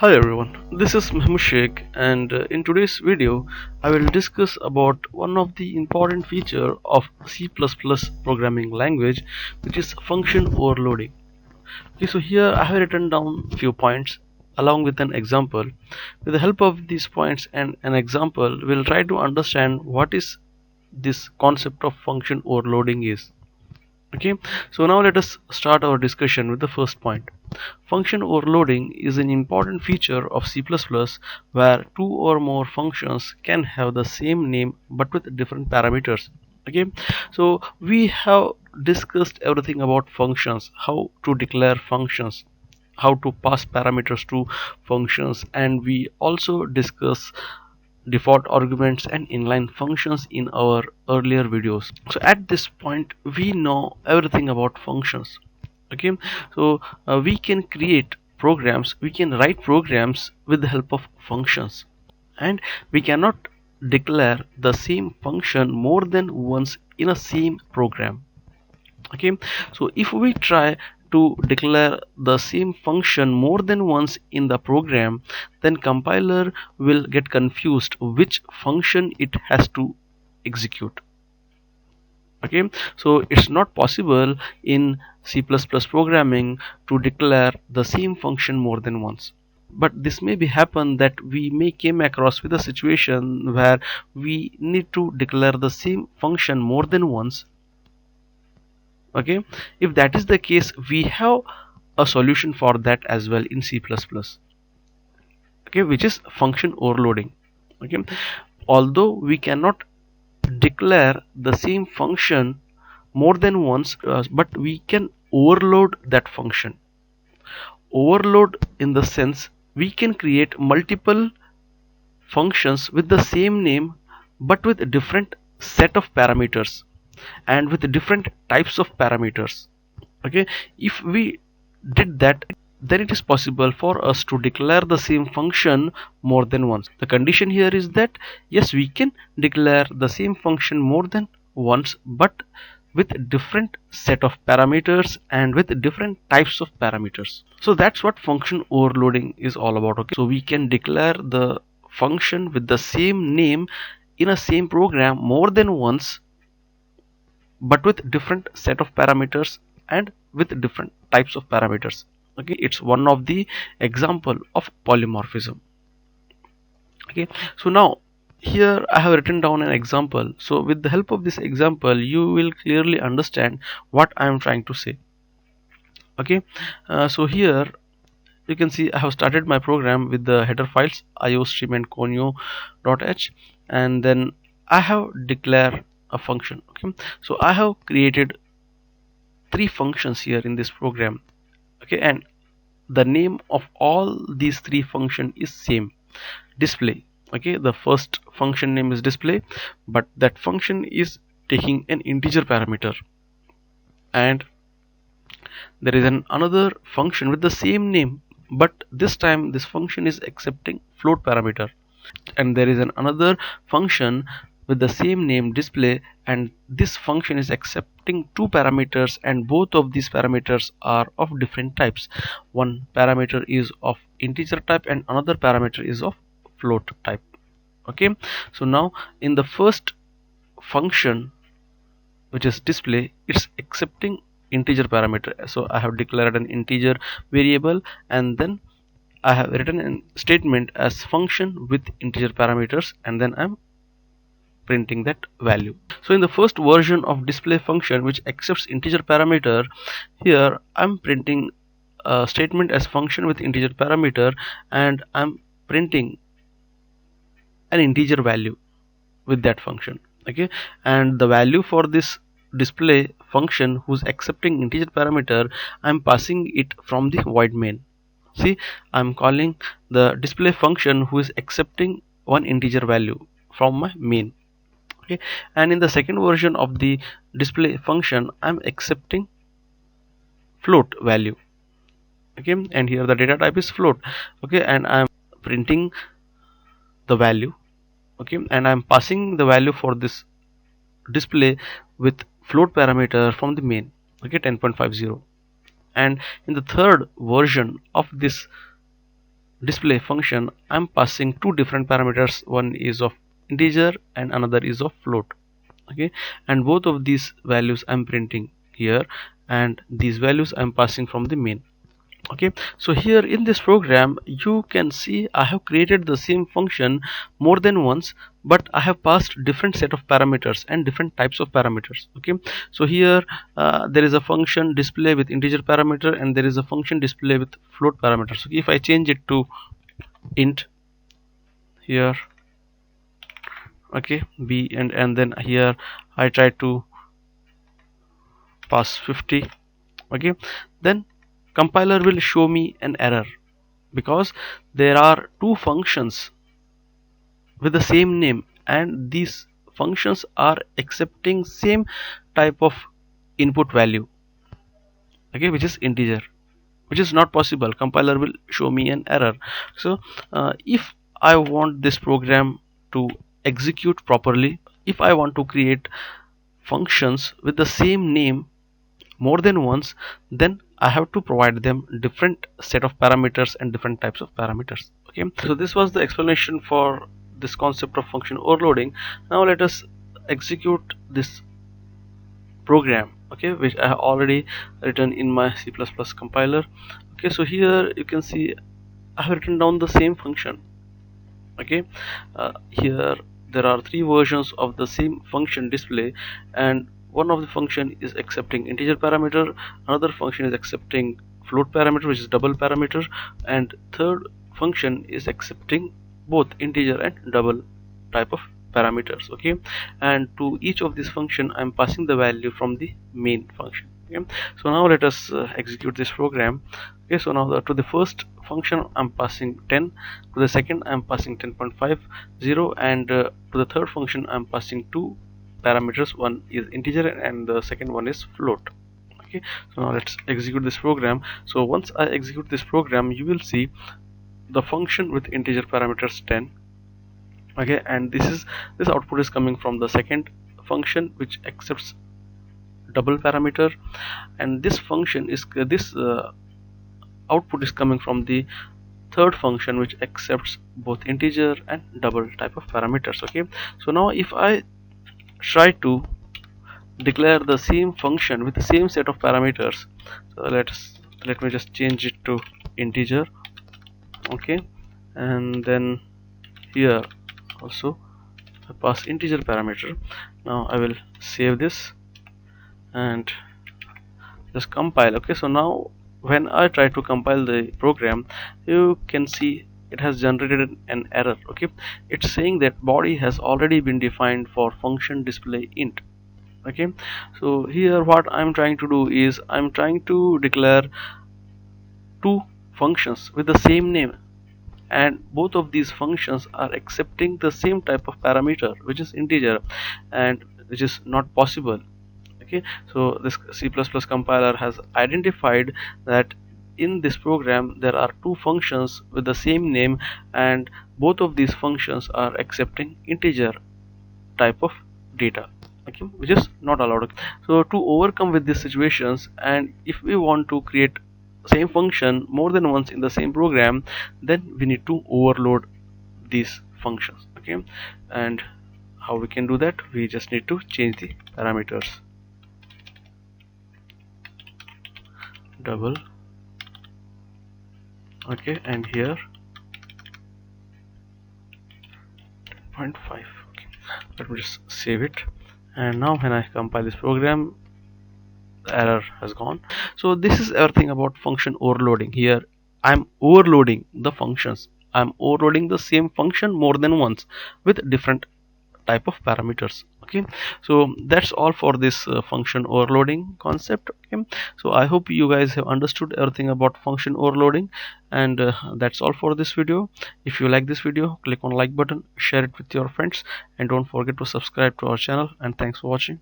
Hi everyone, this is Mahmoud Sheikh, and in today's video I will discuss about one of the important feature of C++ programming language, which is function overloading. Okay, so here I have written down few points along with an example. With the help of these points and an example, we'll try to understand what is this concept of function overloading is. Okay, so now let us start our discussion with the first point. Function overloading is an important feature of C++ where two or more functions can have the same name but with different parameters. Okay, so we have discussed everything about functions, how to declare functions, how to pass parameters to functions, and we also discuss default arguments and inline functions in our earlier videos. So at this point we know everything about functions. Okay, so we can create programs, we can write programs with the help of functions, and we cannot declare the same function more than once in a same program. Okay, so if we try to declare the same function more than once in the program, then compiler will get confused which function it has to execute. Okay, so it's not possible in C++ programming to declare the same function more than once. But this may be happen that we may came across with a situation where we need to declare the same function more than once. Okay, if that is the case, we have a solution for that as well in C++. Okay, which is function overloading. Okay, although we cannot declare the same function more than once, but we can overload that function. Overload in the sense we can create multiple functions with the same name but with a different set of parameters and with different types of parameters. Okay, if we did that, then it is possible for us to declare the same function more than once. The condition here is that yes, we can declare the same function more than once but with different set of parameters and with different types of parameters. So that's what function overloading is all about. Okay, so we can declare the function with the same name in a same program more than once but with different set of parameters and with different types of parameters. Okay, it's one of the example of polymorphism. Okay, so now here I have written down an example. So with the help of this example you will clearly understand what I am trying to say. Okay, so here you can see I have started my program with the header files iostream and conio.h, and then I have declared a function. Okay, so I have created three functions here in this program. Okay, and the name of all these three function is same, display. Okay, the first function name is display, but that function is taking an integer parameter, and there is another function with the same name, but this time this function is accepting float parameter, and there is another function with the same name display, and this function is accepting two parameters, and both of these parameters are of different types. One parameter is of integer type and another parameter is of float type. Okay, so now in the first function, which is display, it's accepting integer parameter, so I have declared an integer variable, and then I have written a statement as function with integer parameters, and then I'm printing that value. So in the first version of display function which accepts integer parameter, here I'm printing a statement as function with integer parameter, and I'm printing an integer value with that function. Okay, and the value for this display function who's accepting integer parameter, I'm passing it from the void main. See, I'm calling the display function who is accepting one integer value from my main. Okay, and in the second version of the display function I'm accepting float value. Okay, and here the data type is float. Okay, and I'm printing the value. Okay, and I'm passing the value for this display with float parameter from the main. Okay, 10.50. And in the third version of this display function, I'm passing two different parameters. One is of integer and another is of float. Okay, and both of these values I'm printing here, and these values I'm passing from the main. Okay, so here in this program you can see I have created the same function more than once, but I have passed different set of parameters and different types of parameters. Okay, so here there is a function display with integer parameter, and there is a function display with float parameters. So if I change it to int here, okay, b, and then here I try to pass 50, okay, then compiler will show me an error because there are two functions with the same name, and these functions are accepting same type of input value, okay, which is integer, which is not possible. Compiler will show me an error. So if I want this program to execute properly, if I want to create functions with the same name more than once, then I have to provide them different set of parameters and different types of parameters. Okay, so this was the explanation for this concept of function overloading. Now let us execute this program, okay, which I have already written in my C++ compiler. Okay, so here you can see I have written down the same function. Okay, here there are three versions of the same function display, and one of the function is accepting integer parameter, another function is accepting float parameter, which is double parameter, and third function is accepting both integer and double type of parameters. Okay, and to each of these function I'm passing the value from the main function. Okay, so now let us execute this program. Okay, so now to the first function I'm passing 10, to the second I'm passing 10.50, and to the third function I'm passing two parameters. One is integer and the second one is float. Okay, so now let's execute this program. So once I execute this program, you will see the function with integer parameters 10. Okay, and this output is coming from the second function which accepts double parameter, and this function is this output is coming from the third function which accepts both integer and double type of parameters. Okay, so now if I try to declare the same function with the same set of parameters, so let me just change it to integer. Okay, and then here also I pass integer parameter. Now I will save this and just compile. Okay, so now when I try to compile the program, you can see it has generated an error. Okay, it's saying that body has already been defined for function display int. Okay, so here what I'm trying to do is I'm trying to declare two functions with the same name, and both of these functions are accepting the same type of parameter, which is integer, and which is not possible. Okay, so this C++ compiler has identified that in this program there are two functions with the same name, and both of these functions are accepting integer type of data, okay, which is not allowed. Okay, so to overcome with these situations, and if we want to create same function more than once in the same program, then we need to overload these functions. Okay, and how we can do that? We just need to change the parameters. Double, okay, and here 0.5. Okay, let me just save it, and now when I compile this program, the error has gone. So this is everything about function overloading. Here I'm overloading the functions, I'm overloading the same function more than once with different type of parameters. Okay, so that's all for this function overloading concept. Okay, so I hope you guys have understood everything about function overloading, and that's all for this video. If you like this video, click on like button, share it with your friends, and don't forget to subscribe to our channel, and thanks for watching.